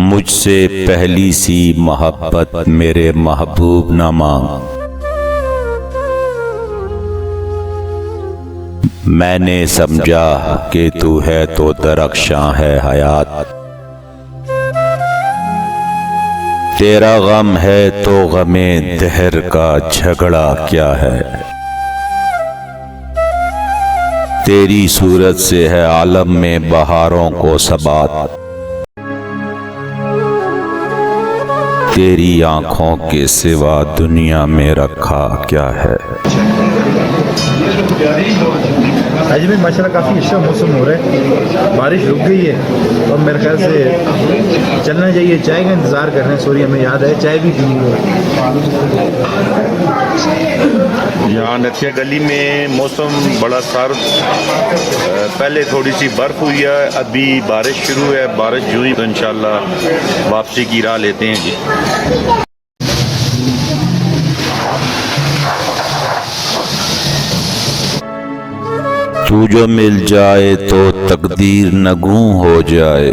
मुझसे पहली सी मोहब्बत मेरे महबूब न मांग। मैंने समझा कि तू है तो दरख्शां है हयात, तेरा गम है तो गमे दहर का झगड़ा क्या है। तेरी सूरत से है आलम में बहारों को सबात, तेरी आंखों के सिवा दुनिया में रखा क्या है। आज में माशाल्लाह काफ़ी अच्छा मौसम हो रहा है, बारिश रुक गई है और मेरे ख्याल से चलना चाहिए। चाय का इंतज़ार कर रहे हैं। सॉरी, हमें याद है चाय भी पीनी हो। यहाँ नथिया गली में मौसम बड़ा सर्द, पहले थोड़ी सी बर्फ़ हुई है, अभी बारिश शुरू है। बारिश हुई तो इंशाल्लाह वापसी की राह लेते हैं जी। तू जो मिल जाए तो तकदीर नगूं हो जाए।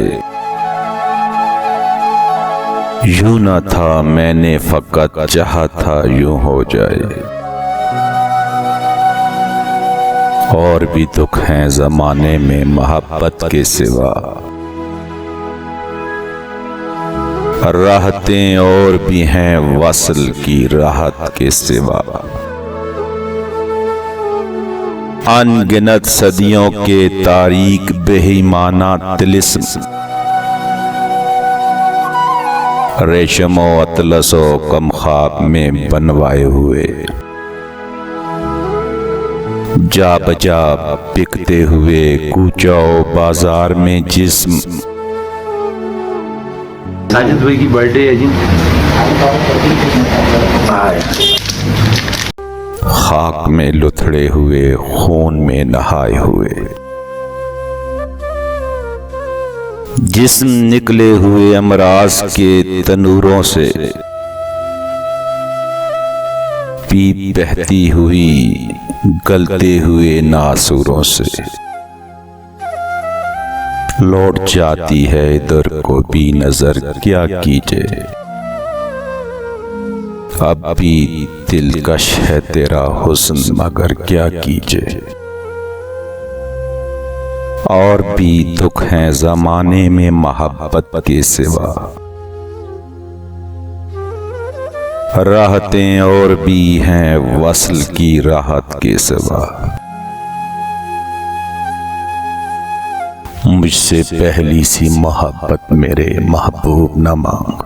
यूं न था मैंने फकत चाहा था यूं हो जाए। और भी दुख हैं ज़माने में मोहब्बत के सिवा, राहतें और भी हैं वस्ल की राहत के सिवा। अनगिनत सदियों के तारीक बेईमाना तिलिस्म, रेशमो अतलसो कम ख्वाब में बनवाए हुए। जा बजा बिकते हुए कूचाओ बाजार में जिस्म। साजिद भाई की बर्थडे है जी। खाक में लुथड़े हुए खून में नहाए हुए, जिस्म निकले हुए अमराज के तनूरों से। पीप बहती हुई गलते हुए नासूरों से। लौट जाती है इधर को भी नजर क्या कीजिए। अब भी दिलकश है तेरा हुस्न मगर क्या कीजिए। और भी दुख हैं ज़माने में मोहब्बत के सिवा, राहतें और भी हैं वस्ल की राहत के सिवा। मुझसे पहली सी मोहब्बत मेरे महबूब न मांग।